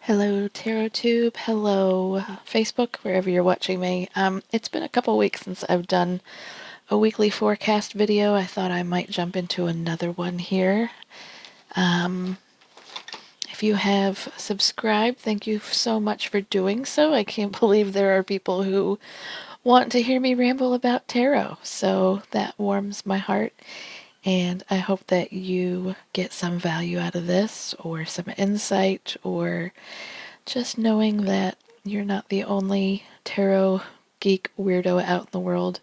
Hello TarotTube, hello Facebook, wherever you're watching me. It's been a couple weeks since I've done a weekly forecast video. I thought I might jump into another one here. If you have subscribed, thank you so much for doing so. I can't believe there are people who want to hear me ramble about tarot, so that warms my heart. And I hope that you get some value out of this, or some insight, or just knowing that you're not the only tarot geek weirdo out in the world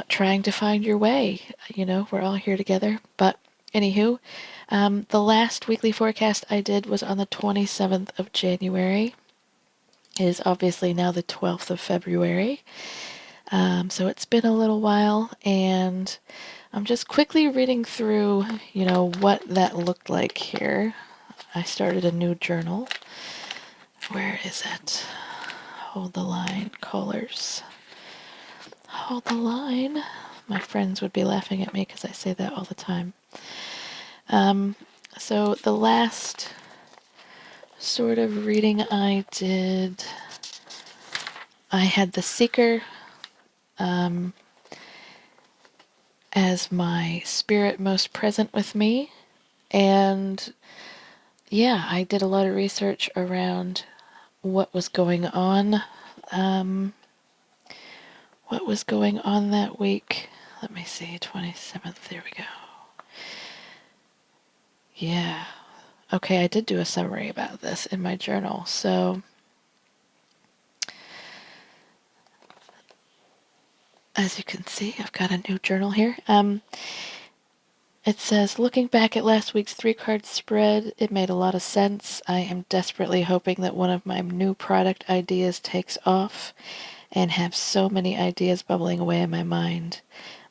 trying to find your way. You know, we're all here together. But anywho, the last weekly forecast I did was on the 27th of January. It is obviously now the 12th of February. So it's been a little while, and I'm just quickly reading through, what that looked like here. I started a new journal. Where is it? Hold the line, callers. Hold the line. My friends would be laughing at me because I say that all the time. So the last sort of reading I did, I had the Seeker as my spirit most present with me. And yeah, I did a lot of research around what was going on. What was going on that week? Let me see, 27th, there we go. Yeah. Okay, I did do a summary about this in my journal. So, as you can see, I've got a new journal here. It says, looking back at last week's 3-card spread, it made a lot of sense. I am desperately hoping that one of my new product ideas takes off and have so many ideas bubbling away in my mind.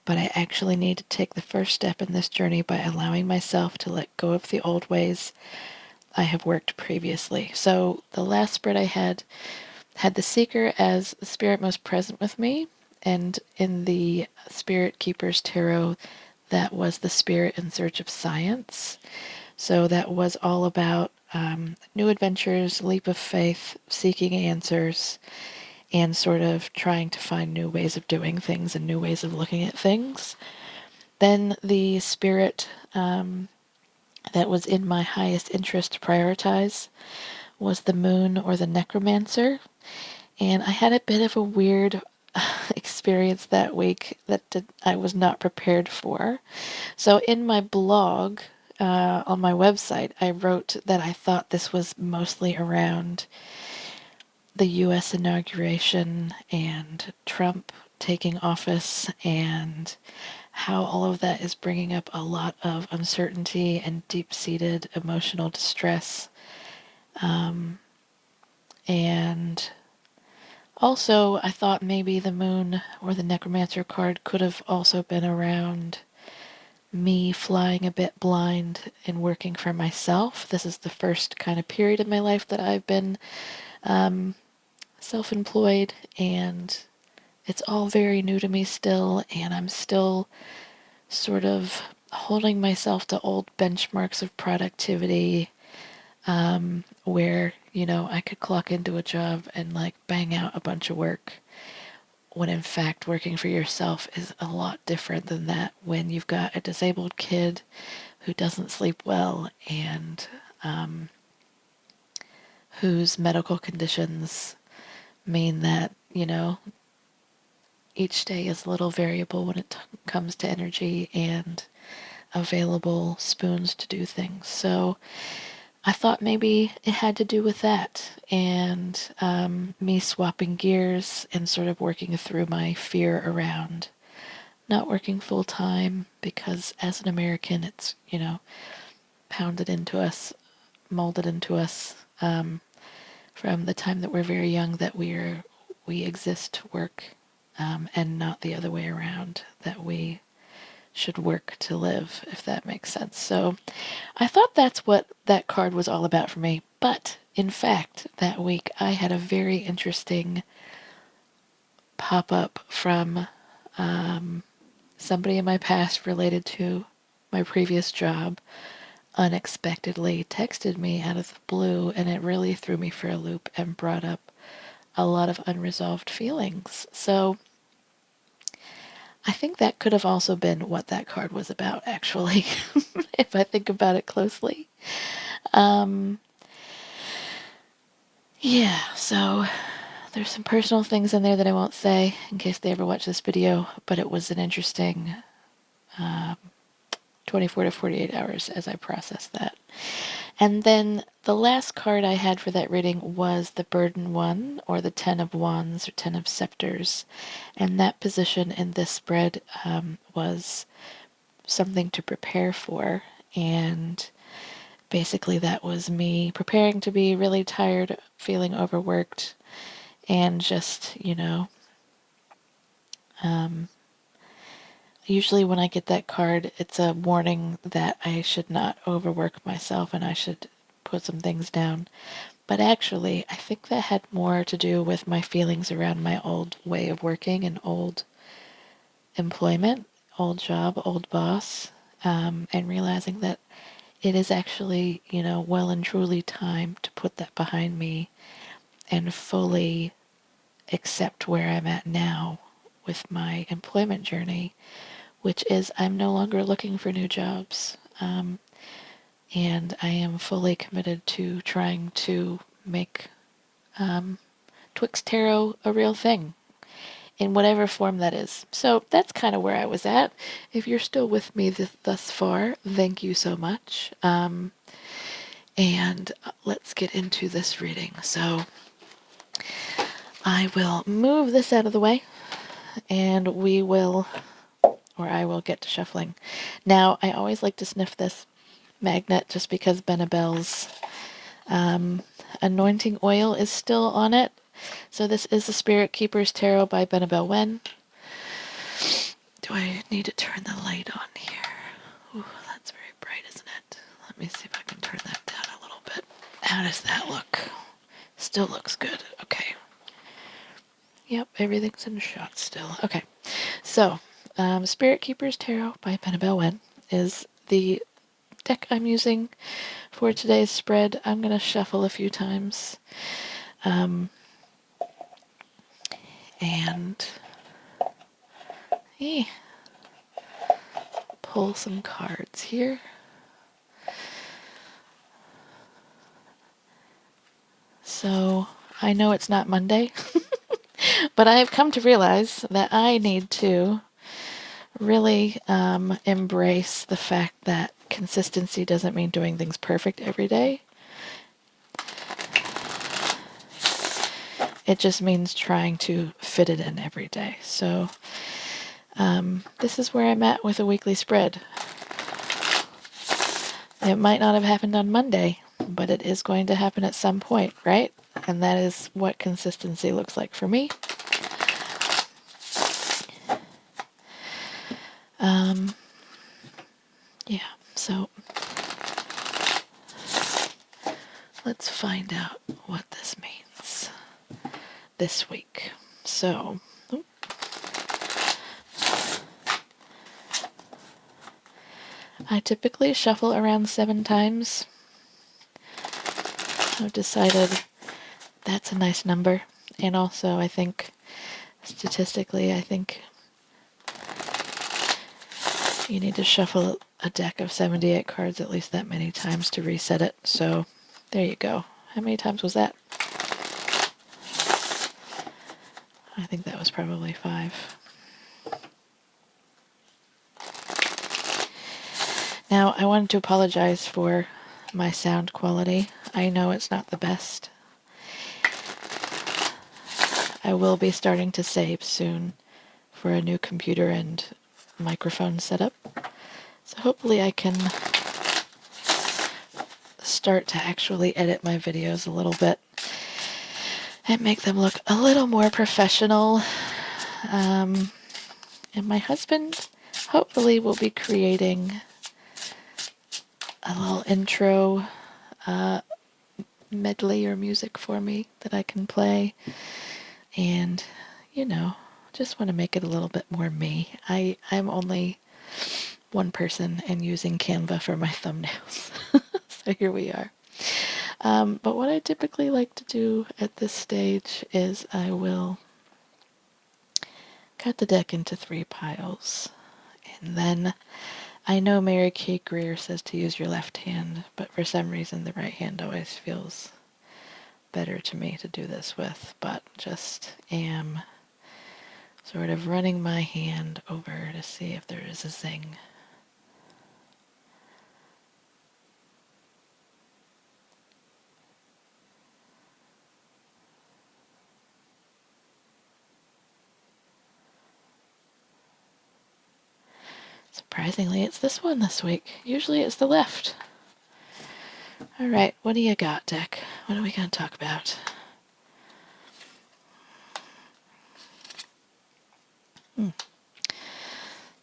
But I actually need to take the first step in this journey by allowing myself to let go of the old ways I have worked previously. So the last spread I had the Seeker as the spirit most present with me, and in the Spirit Keeper's Tarot, that was the spirit in search of science. So that was all about new adventures, leap of faith, seeking answers, and sort of trying to find new ways of doing things and new ways of looking at things. Then the spirit that was in my highest interest to prioritize was the Moon, or the Necromancer. And I had a bit of a weird experience that week that I was not prepared for. So in my blog, on my website, I wrote that I thought this was mostly around the U.S. inauguration and Trump taking office, and how all of that is bringing up a lot of uncertainty and deep-seated emotional distress. And also, I thought maybe the Moon, or the Necromancer card, could have also been around me flying a bit blind and working for myself. This is the first kind of period in my life that I've been self-employed, and it's all very new to me still, and I'm still sort of holding myself to old benchmarks of productivity, where, I could clock into a job and like bang out a bunch of work, when in fact working for yourself is a lot different than that, when you've got a disabled kid who doesn't sleep well, and whose medical conditions mean that, each day is a little variable when it comes to energy and available spoons to do things. So I thought maybe it had to do with that, and me swapping gears and sort of working through my fear around not working full time, because as an American, it's, pounded into us, molded into us, from the time that we're very young, that we exist to work, and not the other way around, that we should work to live, if that makes sense. So I thought that's what that card was all about for me. But in fact, that week I had a very interesting pop-up from somebody in my past related to my previous job, unexpectedly texted me out of the blue, and it really threw me for a loop and brought up a lot of unresolved feelings. So I think that could have also been what that card was about, actually, if I think about it closely. Yeah, so there's some personal things in there that I won't say in case they ever watch this video, but it was an interesting 24 to 48 hours as I processed that. And then the last card I had for that reading was the Burden One, or the Ten of Wands, or Ten of Scepters. And that position in this spread was something to prepare for. And basically that was me preparing to be really tired, feeling overworked, and just, usually when I get that card, it's a warning that I should not overwork myself and I should put some things down. But actually, I think that had more to do with my feelings around my old way of working and old employment, old job, old boss, and realizing that it is actually, well and truly time to put that behind me and fully accept where I'm at now with my employment journey, which is I'm no longer looking for new jobs. And I am fully committed to trying to make Twixt Tarot a real thing in whatever form that is. So that's kind of where I was at. If you're still with me thus far, thank you so much. And let's get into this reading. So I will move this out of the way and I will get to shuffling. Now, I always like to sniff this magnet just because Benebell's anointing oil is still on it. So this is the Spirit Keeper's Tarot by Benebell Wen. Do I need to turn the light on here? Ooh, that's very bright, isn't it? Let me see if I can turn that down a little bit. How does that look? Still looks good. Okay. Yep, everything's in shot still. Okay. So, Spirit Keeper's Tarot by Benebell Wen is the deck I'm using for today's spread. I'm going to shuffle a few times. And pull some cards here. So I know it's not Monday, but I have come to realize that I need to really embrace the fact that consistency doesn't mean doing things perfect every day. It just means trying to fit it in every day. So this is where I'm at with a weekly spread. It might not have happened on Monday, but it is going to happen at some point, right? And that is what consistency looks like for me. Yeah, so let's find out what this means this week. So, I typically shuffle around 7 times. I've decided that's a nice number. And also, I think, statistically, I think you need to shuffle a deck of 78 cards at least that many times to reset it. So, there you go. How many times was that? I think that was probably 5. Now, I wanted to apologize for my sound quality. I know it's not the best. I will be starting to save soon for a new computer and microphone setup. So hopefully I can start to actually edit my videos a little bit and make them look a little more professional. And my husband hopefully will be creating a little intro medley or music for me that I can play. And, just want to make it a little bit more me. I'm only one person and using Canva for my thumbnails. So here we are. But what I typically like to do at this stage is I will cut the deck into 3 piles. And then I know Mary Kay Greer says to use your left hand, but for some reason the right hand always feels better to me to do this with, but just am sort of running my hand over to see if there is a zing. Surprisingly, it's this one this week. Usually it's the left. All right, what do you got, deck? What are we going to talk about?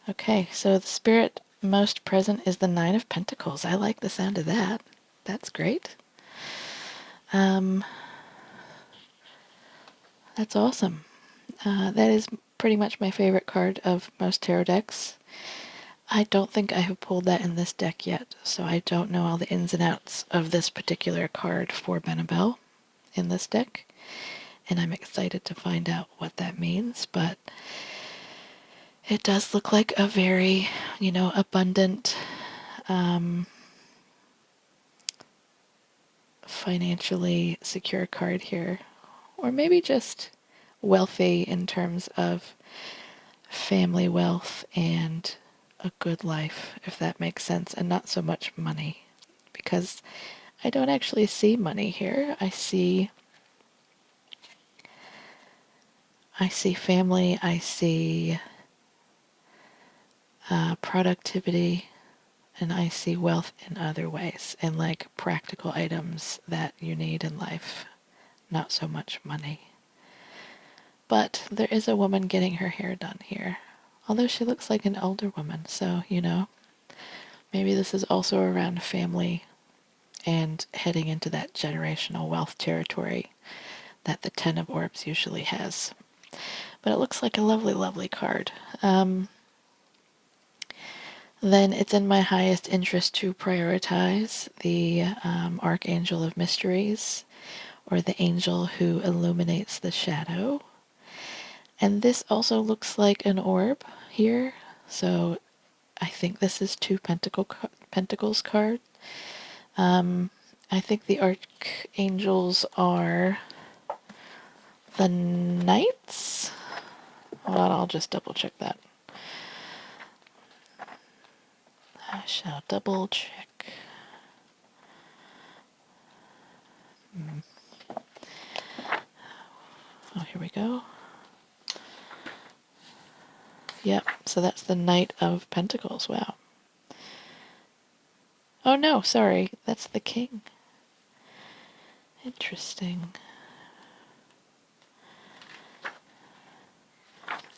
Okay, so the spirit most present is the Nine of Pentacles. I like the sound of that. That's great. That's awesome. That is pretty much my favorite card of most tarot decks. I don't think I have pulled that in this deck yet, so I don't know all the ins and outs of this particular card for Benebell in this deck, and I'm excited to find out what that means, but it does look like a very, abundant, financially secure card here, or maybe just wealthy in terms of family wealth and a good life, if that makes sense, and not so much money, because I don't actually see money here. I see family, I see productivity, and I see wealth in other ways, and like practical items that you need in life, not so much money. But there is a woman getting her hair done here, although she looks like an older woman, so, maybe this is also around family and heading into that generational wealth territory that the Ten of Orbs usually has. But it looks like a lovely, lovely card. Then it's in my highest interest to prioritize the Archangel of Mysteries, or the angel who illuminates the shadow. And this also looks like an orb here, so I think this is two Pentacles card. I think the archangels are the knights. Hold on, I'll just double check that. I shall double check. Oh, here we go. Yep, so that's the Knight of Pentacles. Wow. Oh no, sorry, that's the King. Interesting.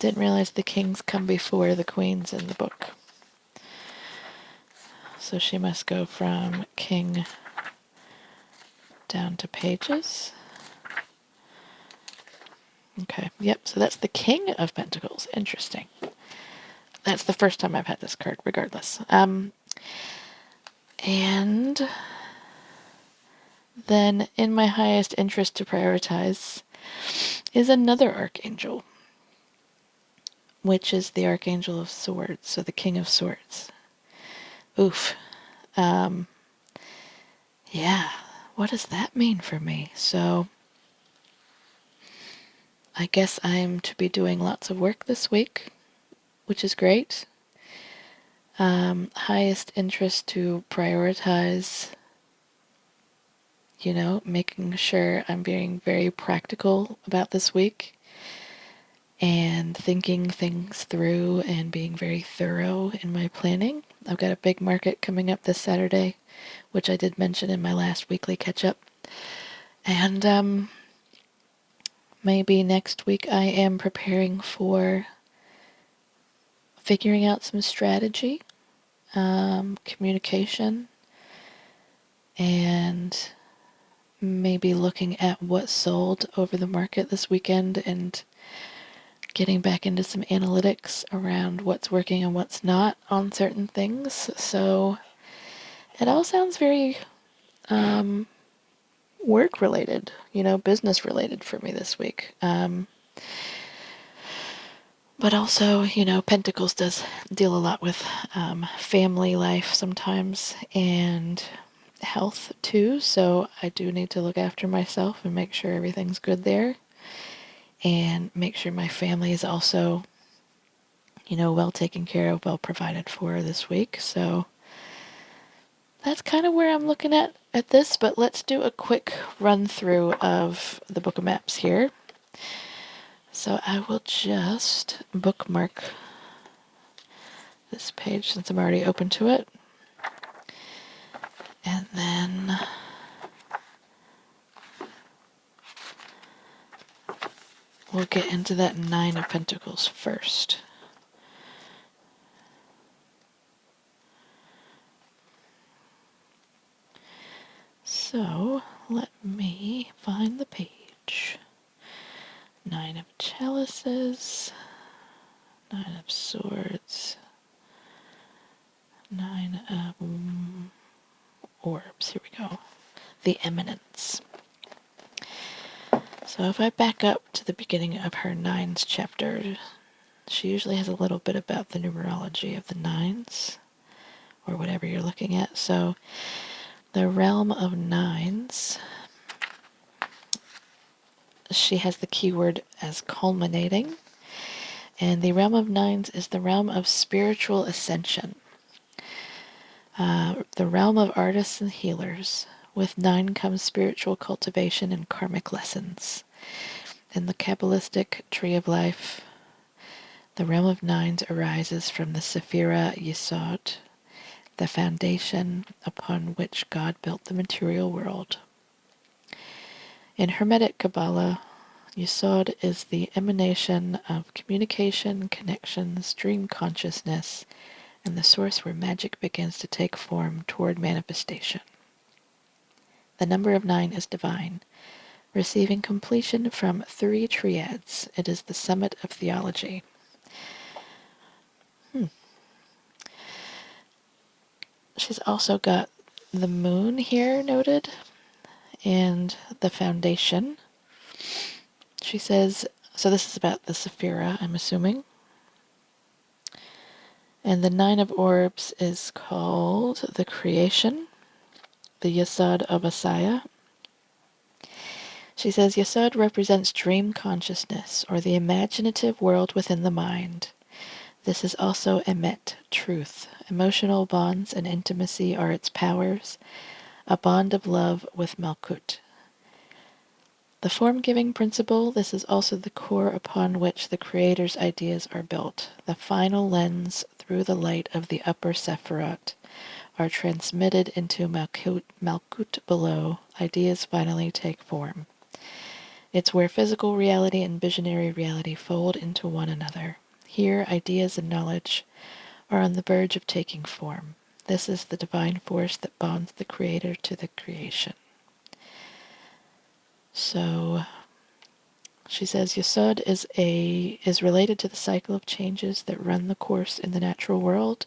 Didn't realize the kings come before the queens in the book. So she must go from king down to pages. Okay, yep, so that's the King of Pentacles. Interesting. That's the first time I've had this card, regardless. And then in my highest interest to prioritize is another archangel, which is the Archangel of Swords, so the King of Swords. Oof. Yeah, what does that mean for me? So I guess I'm to be doing lots of work this week, which is great. Highest interest to prioritize, making sure I'm being very practical about this week and thinking things through and being very thorough in my planning. I've got a big market coming up this Saturday, which I did mention in my last weekly catch-up. And maybe next week I am preparing for figuring out some strategy, communication, and maybe looking at what sold over the market this weekend and getting back into some analytics around what's working and what's not on certain things. So it all sounds very work related, business related for me this week. But also, Pentacles does deal a lot with family life sometimes and health too. So I do need to look after myself and make sure everything's good there. And make sure my family is also, well taken care of, well provided for this week. So that's kind of where I'm looking at this. But let's do a quick run through of the Book of Maps here. So I will just bookmark this page since I'm already open to it. And then we'll get into that Nine of Pentacles first. So let me find the page. Nine of Chalices, Nine of Swords, Nine of Orbs. Here we go. The Eminence. So if I back up to the beginning of her Nines chapter, she usually has a little bit about the numerology of the nines, or whatever you're looking at. So the realm of nines, she has the keyword as culminating. And the realm of nines is the realm of spiritual ascension. The realm of artists and healers. With 9 comes spiritual cultivation and karmic lessons. In the Kabbalistic tree of life, the realm of nines arises from the Sephira Yesod, the foundation upon which God built the material world. In Hermetic Kabbalah, Yesod is the emanation of communication, connections, dream consciousness, and the source where magic begins to take form toward manifestation. The number of 9 is divine, receiving completion from 3 triads. It is the summit of theology. She's also got the moon here noted, and the foundation. She says, so this is about the Sephira, I'm assuming. And the 9 of Orbs is called the creation, the Yesod of Asaya. She says Yesod represents dream consciousness, or the imaginative world within the mind. This is also emet, truth. Emotional bonds and intimacy are its powers, a bond of love with Malkut. The form-giving principle, this is also the core upon which the Creator's ideas are built. The final lens through the light of the upper Sephirot are transmitted into Malkut below. Ideas finally take form. It's where physical reality and visionary reality fold into one another. Here, ideas and knowledge are on the verge of taking form. This is the divine force that bonds the Creator to the creation. So she says Yesod is related to the cycle of changes that run the course in the natural world.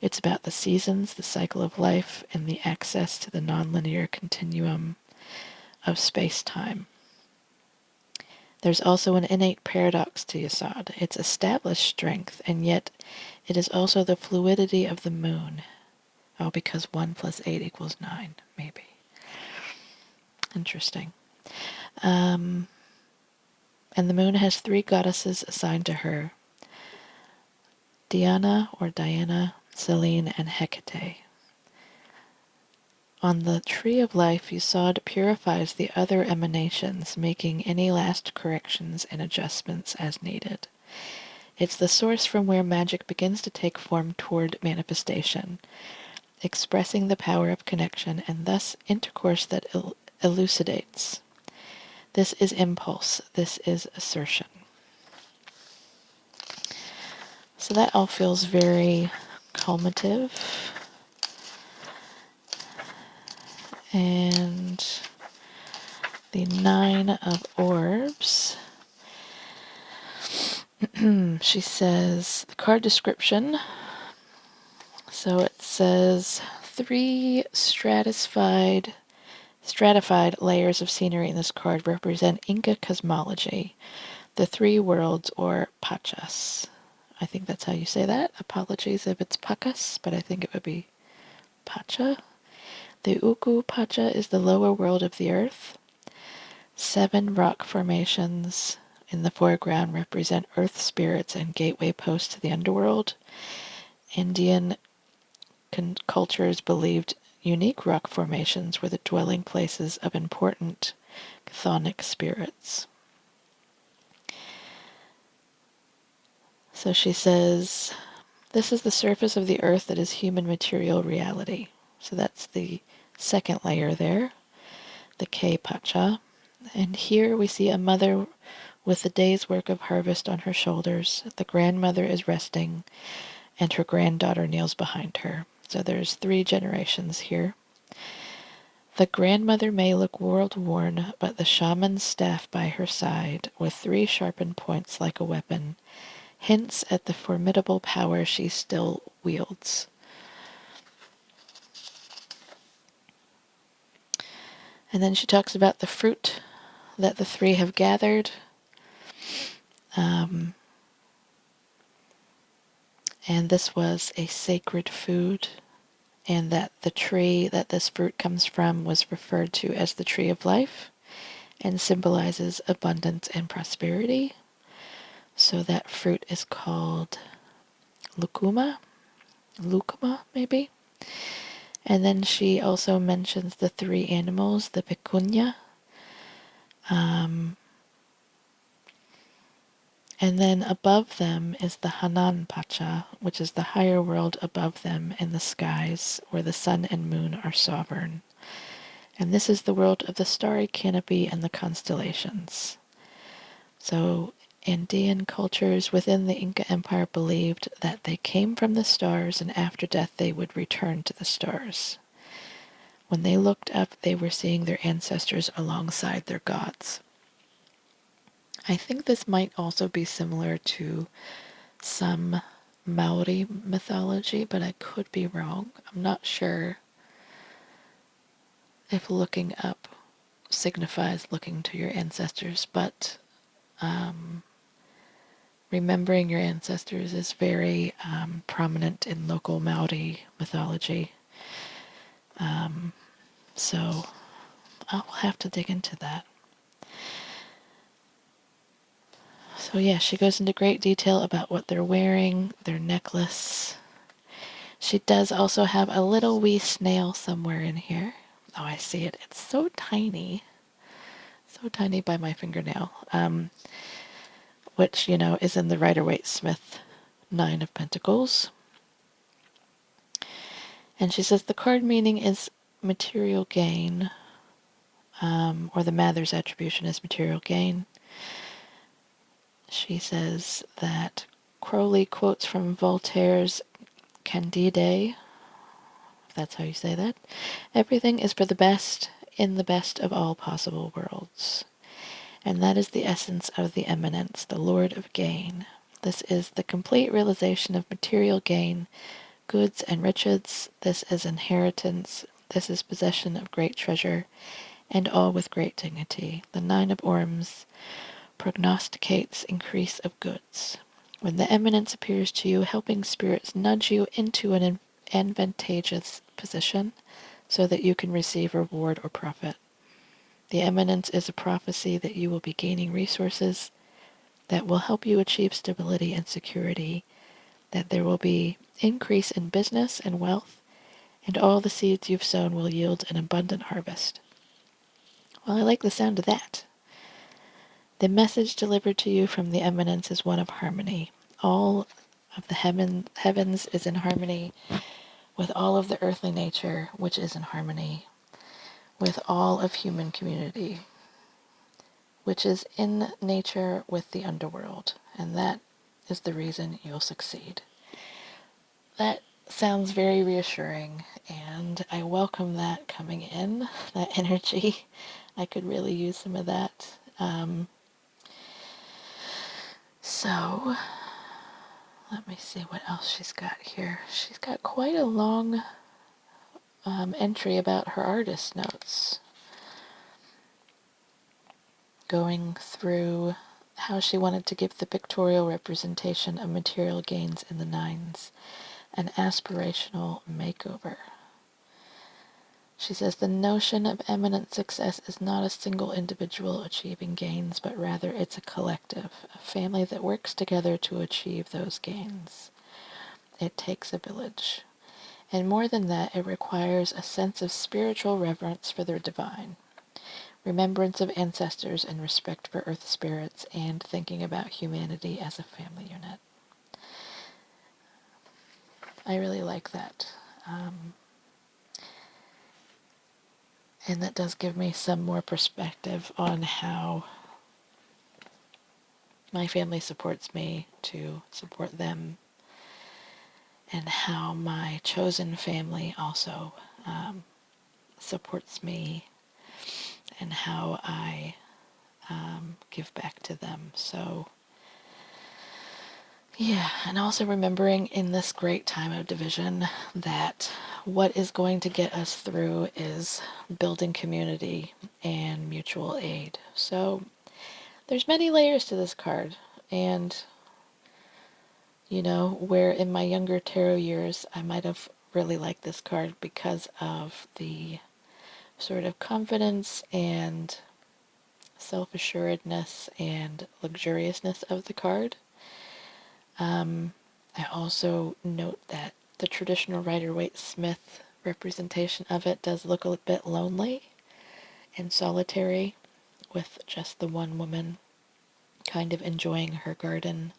It's about the seasons, the cycle of life, and the access to the nonlinear continuum of space-time. There's also an innate paradox to Yesod. It's established strength, and yet it is also the fluidity of the moon. Oh, because 1 + 8 = 9, maybe. Interesting. And the moon has 3 goddesses assigned to her. Diana, Selene, and Hecate. On the tree of life, Yesod purifies the other emanations, making any last corrections and adjustments as needed. It's the source from where magic begins to take form toward manifestation, expressing the power of connection and thus intercourse that elucidates. This is impulse. This is assertion. So that all feels very culminative. And the 9 of Orbs. She says, the card description. So it says, three stratified layers of scenery in this card represent Inca cosmology, the three worlds, or pachas. I think that's how you say that. Apologies if it's pacas, but I think it would be pacha. The Uku Pacha is the lower world of the earth. 7 rock formations in the foreground represent earth spirits and gateway posts to the underworld. Indian cultures believed unique rock formations were the dwelling places of important chthonic spirits. So she says, this is the surface of the earth that is human material reality. So that's the second layer there, the K Pacha. And here we see a mother with the day's work of harvest on her shoulders. The grandmother is resting, and her granddaughter kneels behind her. So there's 3 generations here. The grandmother may look world-worn, but the shaman's staff by her side, with 3 sharpened points like a weapon, hints at the formidable power she still wields. And then she talks about the fruit that the 3 have gathered. And this was a sacred food, and that the tree that this fruit comes from was referred to as the tree of life and symbolizes abundance and prosperity. So that fruit is called lucuma maybe. And then she also mentions the 3 animals, the picunya. And then above them is the Hanan Pacha, which is the higher world above them in the skies, where the sun and moon are sovereign. And this is the world of the starry canopy and the constellations. So Andean cultures within the Inca Empire believed that they came from the stars, and after death they would return to the stars. When they looked up, they were seeing their ancestors alongside their gods. I think this might also be similar to some Maori mythology, but I could be wrong. I'm not sure if looking up signifies looking to your ancestors, but remembering your ancestors is very prominent in local Maori mythology. So I'll have to dig into that. So yeah, she goes into great detail about what they're wearing, their necklace. She does also have a little wee snail somewhere in here. Oh, I see it. It's so tiny. So tiny by my fingernail. Which, is in the Rider-Waite-Smith 9 of Pentacles. And she says the card meaning is material gain, or the Mather's attribution is material gain. She says that Crowley quotes from Voltaire's Candide, if that's how you say that. Everything is for the best in the best of all possible worlds. And that is the essence of the Eminence, the Lord of Gain. This is the complete realization of material gain, goods and riches. This is inheritance. This is possession of great treasure, and all with great dignity. The 9 of Orbs prognosticates increase of goods. When the Eminence appears to you, helping spirits nudge you into an advantageous position so that you can receive reward or profit. The Eminence is a prophecy that you will be gaining resources that will help you achieve stability and security, that there will be increase in business and wealth, and all the seeds you've sown will yield an abundant harvest. Well, I like the sound of that. The message delivered to you from the Eminence is one of harmony. All of the heavens is in harmony with all of the earthly nature, which is in harmony with all of human community, which is in nature with the underworld, and that is the reason you'll succeed. That sounds very reassuring, and I welcome that coming in, that energy. I could really use some of that. So, let me see what else she's got here. She's got quite a long entry about her artist notes, going through how she wanted to give the pictorial representation of material gains in the nines an aspirational makeover. She says the notion of eminent success is not a single individual achieving gains, but rather it's a collective, a family that works together to achieve those gains. It takes a village. And more than that, it requires a sense of spiritual reverence for the divine, remembrance of ancestors and respect for earth spirits, and thinking about humanity as a family unit. I really like that. And that does give me some more perspective on how my family supports me to support them, and how my chosen family also supports me, and how I give back to them. So, yeah, and also remembering in this great time of division that what is going to get us through is building community and mutual aid. So there's many layers to this card, and where in my younger tarot years I might have really liked this card because of the sort of confidence and self-assuredness and luxuriousness of the card. I also note that the traditional Rider-Waite-Smith representation of it does look a bit lonely and solitary, with just the one woman kind of enjoying her garden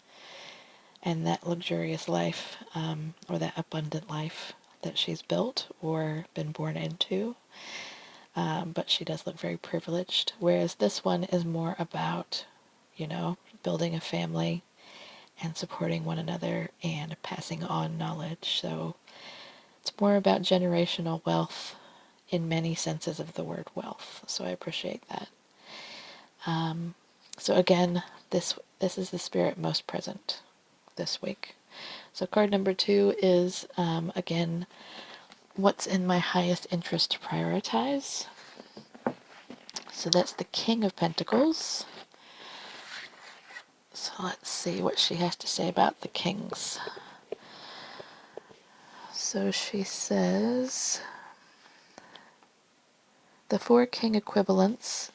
and that luxurious life, or that abundant life that she's built or been born into. But she does look very privileged, whereas this one is more about, building a family and supporting one another and passing on knowledge. So it's more about generational wealth in many senses of the word wealth. So I appreciate that. So again, this is the spirit most present this week. So card number 2 is, again, what's in my highest interest to prioritize. So that's the King of Pentacles. So let's see what she has to say about the kings. So she says, the 4 king equivalents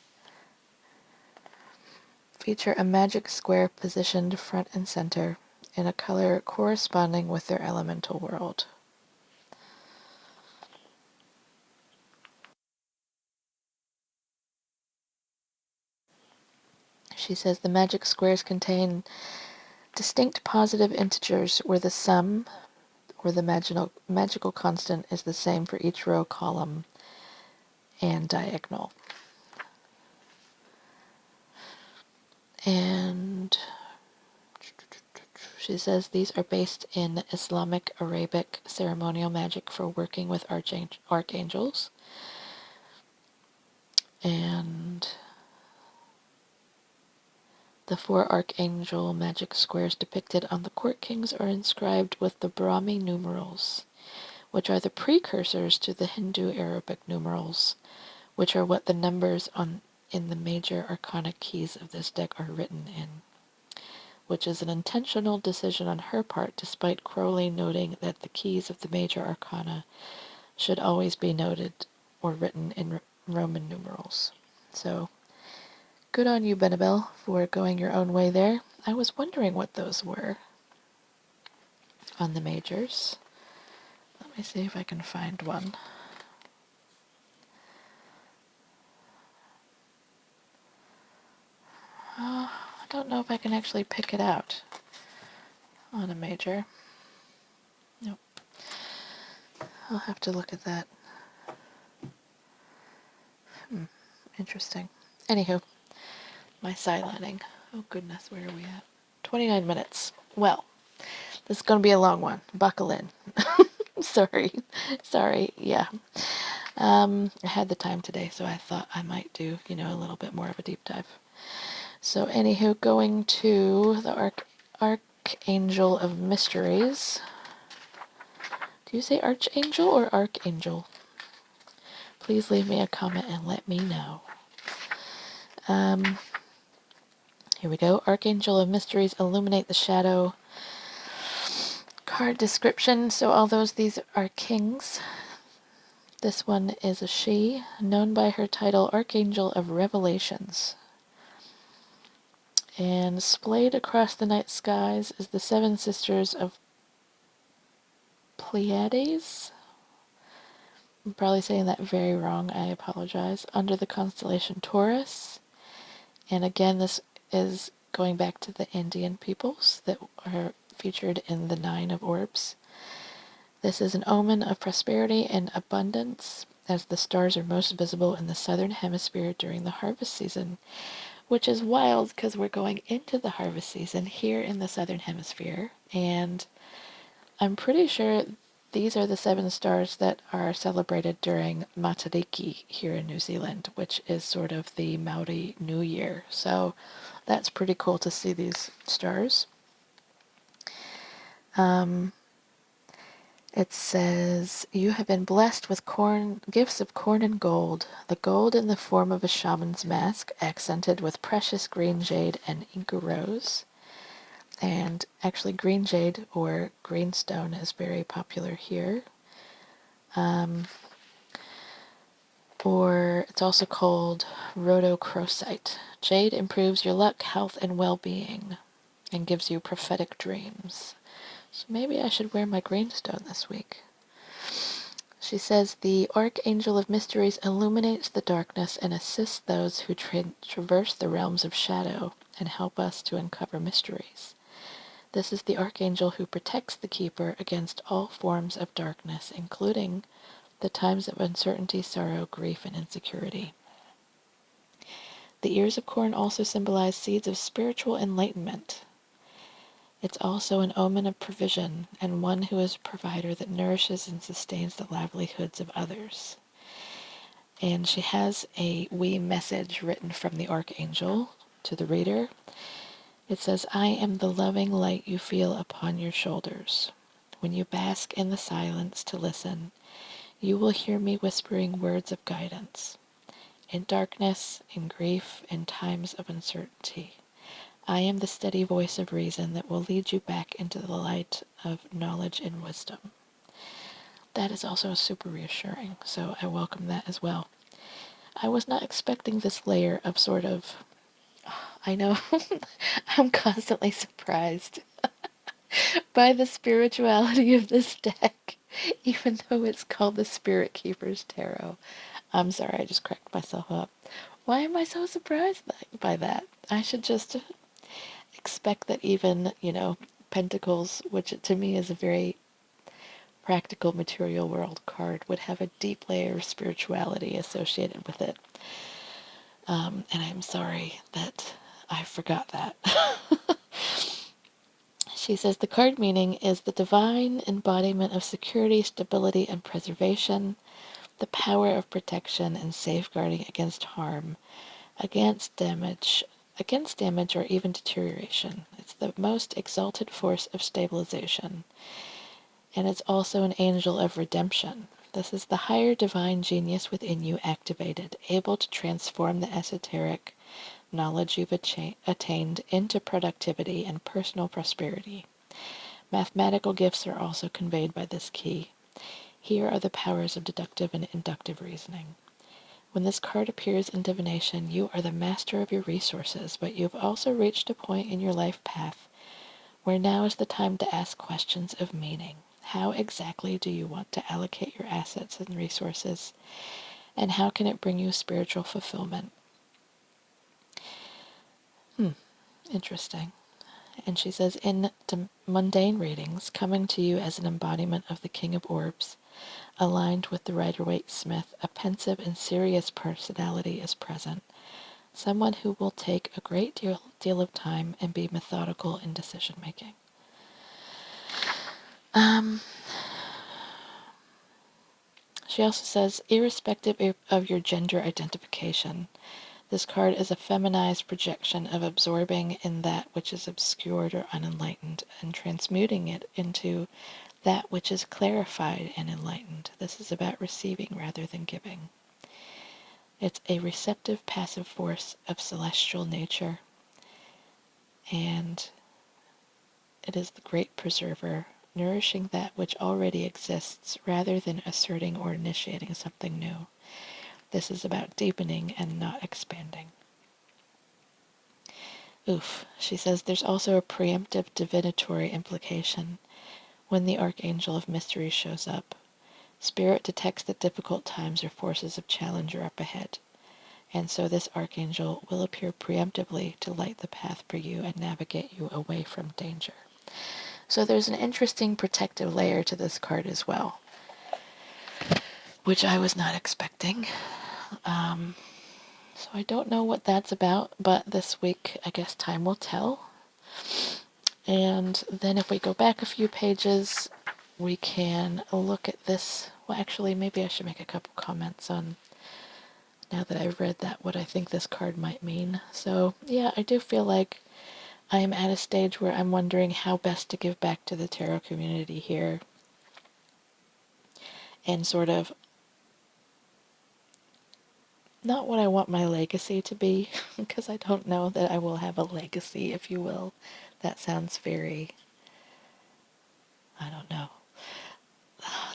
feature a magic square positioned front and center in a color corresponding with their elemental world. She says the magic squares contain distinct positive integers where the sum, or the magical constant, is the same for each row, column, and diagonal. And she says these are based in Islamic Arabic ceremonial magic for working with archangels. And the 4 archangel magic squares depicted on the court kings are inscribed with the Brahmi numerals, which are the precursors to the Hindu Arabic numerals, which are what the numbers in the major arcana keys of this deck are written in, which is an intentional decision on her part, despite Crowley noting that the keys of the major arcana should always be noted or written in Roman numerals. So, good on you, Benebell, for going your own way there. I was wondering what those were on the majors. Let me see if I can find one. I don't know if I can actually pick it out on a major. Nope. I'll have to look at that. Interesting. Anywho, my sidelining. Oh goodness, where are we at? 29 minutes. Well, this is going to be a long one. Buckle in. Sorry. Yeah. I had the time today, so I thought I might do, a little bit more of a deep dive. So anywho, going to the Archangel of Mysteries. Do you say Archangel or Archangel? please leave me a comment and let me know. Here we go. Archangel of Mysteries, illuminate the shadow. Card description. So although these are kings, this one is a she, known by her title Archangel of Revelations. And splayed across the night skies is the seven sisters of Pleiades. I'm probably saying that very wrong, I apologize. Under the constellation Taurus. And again, this is going back to the Indian peoples that are featured in the Nine of Orbs. This is an omen of prosperity and abundance, as the stars are most visible in the southern hemisphere during the harvest season, which is wild because we're going into the harvest season here in the southern hemisphere, and I'm pretty sure these are the seven stars that are celebrated during Matariki here in New Zealand, which is sort of the Maori New Year. So that's pretty cool to see these stars. It says, you have been blessed with gifts of corn and gold, the gold in the form of a shaman's mask, accented with precious green jade and inca rose. And actually green jade or greenstone is very popular here. Or it's also called rhodochrosite. Jade improves your luck, health, and well-being, and gives you prophetic dreams. So maybe I should wear my greenstone this week. She says, the Archangel of Mysteries illuminates the darkness and assists those who traverse the realms of shadow and help us to uncover mysteries. This is the Archangel who protects the keeper against all forms of darkness, including the times of uncertainty, sorrow, grief, and insecurity. The ears of corn also symbolize seeds of spiritual enlightenment. It's also an omen of provision and one who is a provider that nourishes and sustains the livelihoods of others. And she has a wee message written from the Archangel to the reader. It says, I am the loving light you feel upon your shoulders. When you bask in the silence to listen, you will hear me whispering words of guidance. In darkness, in grief, in times of uncertainty, I am the steady voice of reason that will lead you back into the light of knowledge and wisdom. That is also super reassuring, so I welcome that as well. I was not expecting this layer of sort of, I know, I'm constantly surprised by the spirituality of this deck, even though it's called the Spirit Keeper's Tarot. I'm sorry, I just cracked myself up. Why am I so surprised by that? I should just expect that even, Pentacles, which to me is a very practical material world card, would have a deep layer of spirituality associated with it. And I'm sorry that I forgot that. She says the card meaning is the divine embodiment of security, stability, and preservation, the power of protection and safeguarding against harm, against damage or even deterioration. It's the most exalted force of stabilization. And it's also an angel of redemption. This is the higher divine genius within you activated, able to transform the esoteric knowledge you've attained into productivity and personal prosperity. Mathematical gifts are also conveyed by this key. Here are the powers of deductive and inductive reasoning. When this card appears in divination, you are the master of your resources, but you've also reached a point in your life path where now is the time to ask questions of meaning. How exactly do you want to allocate your assets and resources, and how can it bring you spiritual fulfillment? Interesting. And she says, in mundane readings, coming to you as an embodiment of the King of Orbs, aligned with the Rider-Waite Smith, a pensive and serious personality is present, someone who will take a great deal of time and be methodical in decision-making. She also says, irrespective of your gender identification, this card is a feminized projection of absorbing in that which is obscured or unenlightened and transmuting it into that which is clarified and enlightened. This is about receiving rather than giving. It's a receptive passive force of celestial nature, and it is the great preserver, nourishing that which already exists rather than asserting or initiating something new. This is about deepening and not expanding. Oof. She says there's also a preemptive divinatory implication. When the Archangel of Mystery shows up, Spirit detects that difficult times or forces of challenge are up ahead, and so this Archangel will appear preemptively to light the path for you and navigate you away from danger. So there's an interesting protective layer to this card as well, which I was not expecting. So I don't know what that's about, but this week, I guess time will tell. And then if we go back a few pages, we can look at this. Well, actually, maybe I should make a couple comments on, now that I've read that, what I think this card might mean. So, yeah, I do feel like I am at a stage where I'm wondering how best to give back to the tarot community here. And sort of not what I want my legacy to be, because I don't know that I will have a legacy, if you will. That sounds very, I don't know,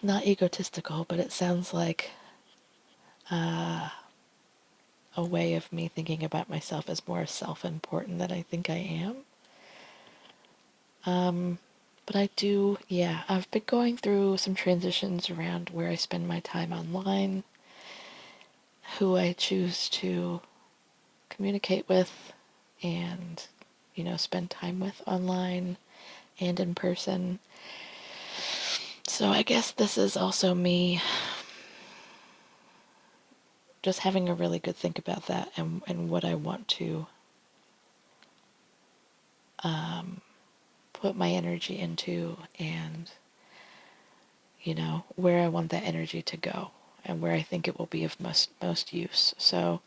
not egotistical, but it sounds like a way of me thinking about myself as more self-important than I think I am. But I do, yeah, I've been going through some transitions around where I spend my time online, who I choose to communicate with and, spend time with online and in person. So I guess this is also me just having a really good think about that and what I want to put my energy into, and, where I want that energy to go and where I think it will be of most use. So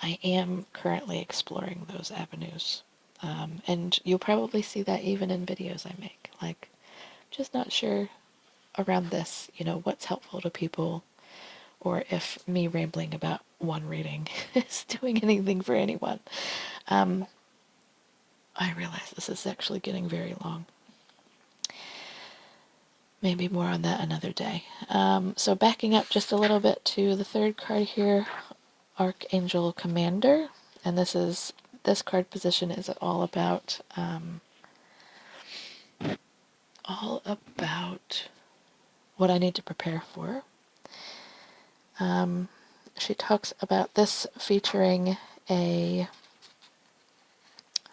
I am currently exploring those avenues. And you'll probably see that even in videos I make. Like, just not sure around this, what's helpful to people, or if me rambling about one reading is doing anything for anyone. I realize this is actually getting very long. Maybe more on that another day. So backing up just a little bit to the third card here, Archangel Commander. And this card position is all about what I need to prepare for. She talks about this featuring a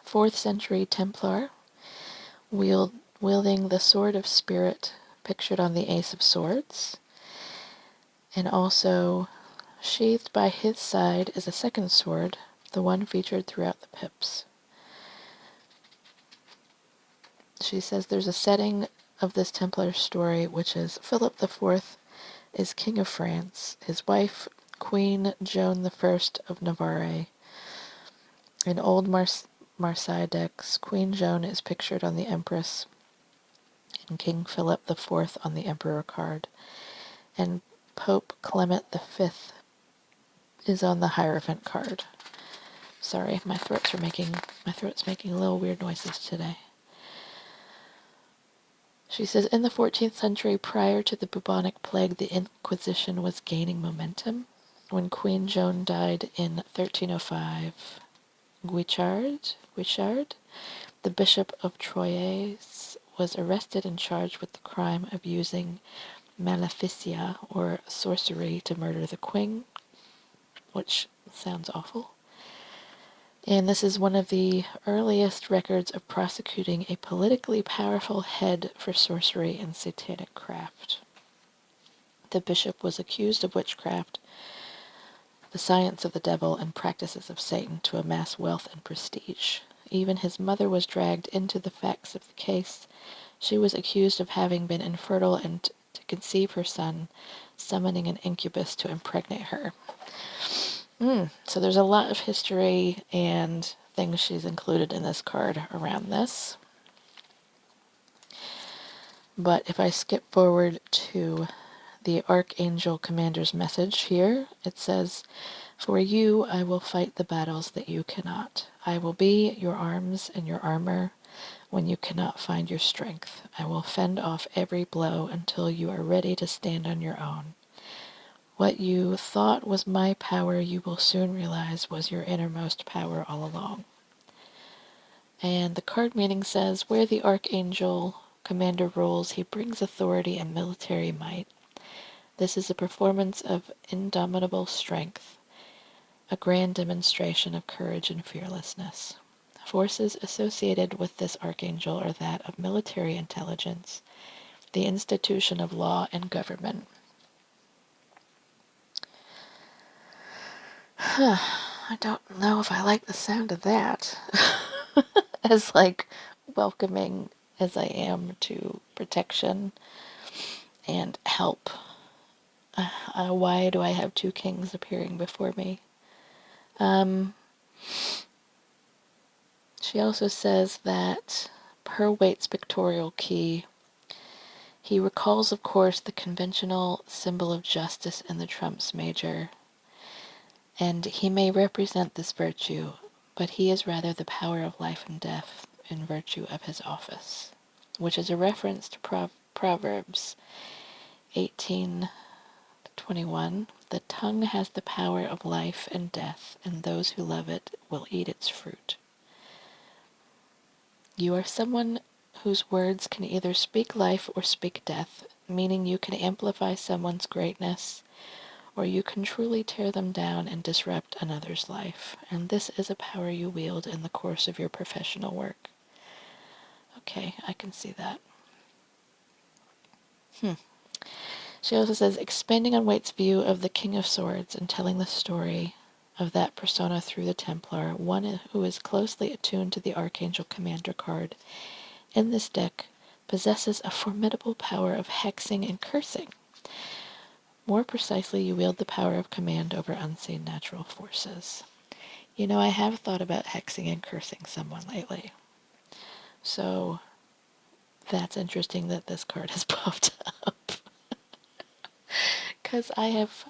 4th century Templar wielding the Sword of Spirit pictured on the Ace of Swords. And also, sheathed by his side is a second sword, the one featured throughout the pips. She says there's a setting of this Templar story, which is Philip IV is King of France, his wife, Queen Joan I of Navarre. In old Marseille decks, Queen Joan is pictured on the Empress, and King Philip IV on the Emperor card. And Pope Clement V is on the Hierophant card. Sorry, my throat's making little weird noises today. She says, in the 14th century, prior to the bubonic plague, the Inquisition was gaining momentum. When Queen Joan died in 1305, Guichard, the Bishop of Troyes, was arrested and charged with the crime of using maleficia, or sorcery, to murder the queen, which sounds awful. And this is one of the earliest records of prosecuting a politically powerful head for sorcery and satanic craft. The bishop was accused of witchcraft, the science of the devil, and practices of Satan to amass wealth and prestige. Even his mother was dragged into the facts of the case. She was accused of having been infertile and to conceive her son, summoning an incubus to impregnate her. So there's a lot of history and things she's included in this card around this. But if I skip forward to the Archangel Commander's message here, it says, For you I will fight the battles that you cannot. I will be your arms and your armor when you cannot find your strength. I will fend off every blow until you are ready to stand on your own. What you thought was my power, you will soon realize was your innermost power all along. And the card meaning says, where the Archangel Commander rules, he brings authority and military might. This is a performance of indomitable strength, a grand demonstration of courage and fearlessness. Forces associated with this Archangel are that of military intelligence, the institution of law and government. I don't know if I like the sound of that. As welcoming as I am to protection and help. Why do I have two kings appearing before me? She also says that per Waite's pictorial key, he recalls, of course, the conventional symbol of justice in the trumps major, and he may represent this virtue, but he is rather the power of life and death in virtue of his office, which is a reference to Proverbs 18:21. The tongue has the power of life and death, and those who love it will eat its fruit. You are someone whose words can either speak life or speak death, meaning you can amplify someone's greatness, or you can truly tear them down and disrupt another's life. And this is a power you wield in the course of your professional work. Okay, I can see that. She also says, expanding on Waite's view of the King of Swords and telling the story of that persona through the Templar, one who is closely attuned to the Archangel Commander card in this deck possesses a formidable power of hexing and cursing. More precisely, you wield the power of command over unseen natural forces. You know, I have thought about hexing and cursing someone lately. So that's interesting that this card has popped up. Because I have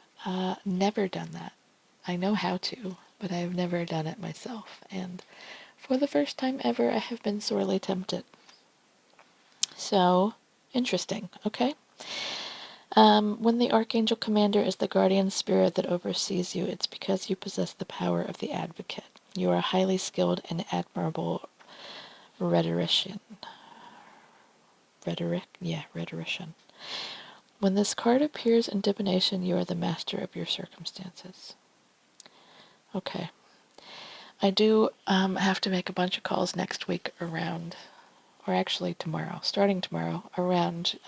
never done that. I know how to, but I have never done it myself. And for the first time ever, I have been sorely tempted. So, interesting, okay? When the Archangel Commander is the guardian spirit that oversees you, it's because you possess the power of the advocate. You are a highly skilled and admirable rhetorician. Rhetorician. When this card appears in Divination, you are the master of your circumstances. Okay. I do have to make a bunch of calls next week around, or actually tomorrow, starting tomorrow, around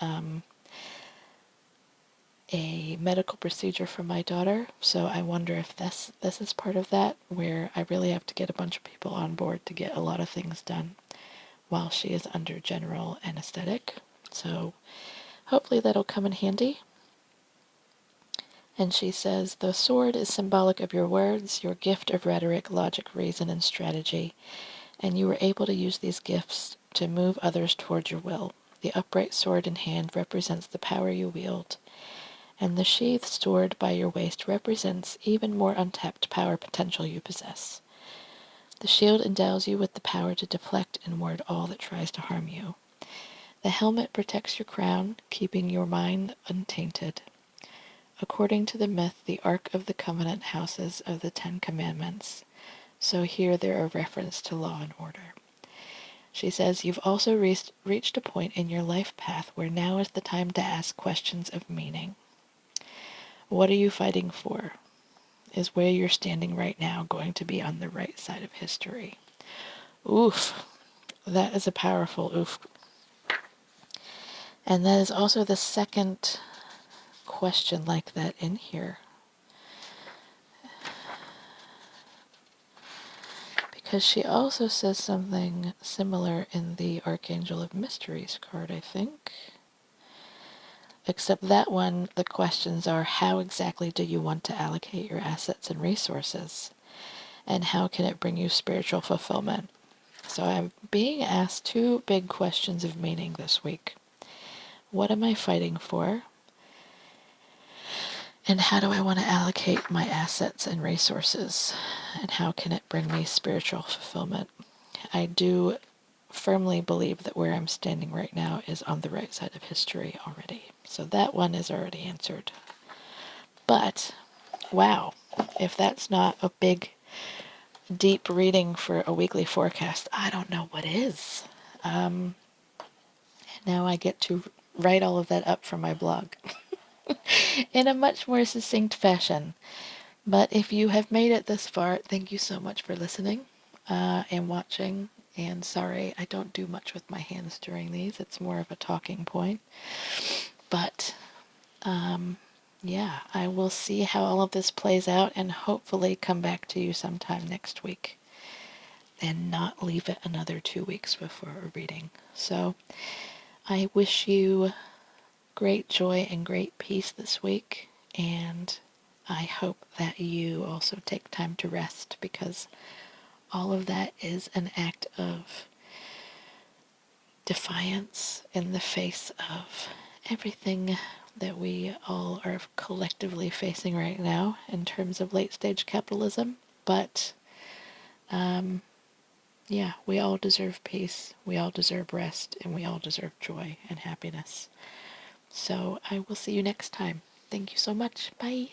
a medical procedure for my daughter. So I wonder if this is part of that, where I really have to get a bunch of people on board to get a lot of things done while she is under general anesthetic. So hopefully that'll come in handy. And she says, the sword is symbolic of your words, your gift of rhetoric, logic, reason, and strategy, and you were able to use these gifts to move others toward your will. The upright sword in hand represents the power you wield, and the sheathed sword by your waist represents even more untapped power potential you possess. The shield endows you with the power to deflect and ward all that tries to harm you. The helmet protects your crown, keeping your mind untainted. According to the myth, the Ark of the Covenant houses of the Ten Commandments, so here they're a reference to law and order. She says, you've also reached a point in your life path where now is the time to ask questions of meaning. What are you fighting for? Is where you're standing right now going to be on the right side of history? Oof. That is a powerful oof. And that is also the second question like that in here. Because she also says something similar in the Archangel of Mysteries card, I think. Except that one, the questions are, how exactly do you want to allocate your assets and resources? And how can it bring you spiritual fulfillment? So I'm being asked two big questions of meaning this week. What am I fighting for? And how do I want to allocate my assets and resources? And how can it bring me spiritual fulfillment? I do firmly believe that where I'm standing right now is on the right side of history already. So that one is already answered. But, wow, if that's not a big, deep reading for a weekly forecast, I don't know what is. Now I get to write all of that up for my blog in a much more succinct fashion. But if you have made it this far, thank you so much for listening and watching. And sorry, I don't do much with my hands during these. It's more of a talking point. But yeah, I will see how all of this plays out and hopefully come back to you sometime next week and not leave it another 2 weeks before a reading. So I wish you great joy and great peace this week, and I hope that you also take time to rest, because all of that is an act of defiance in the face of everything that we all are collectively facing right now in terms of late stage capitalism. But yeah, we all deserve peace, we all deserve rest, and we all deserve joy and happiness. So I will see you next time. Thank you so much. Bye.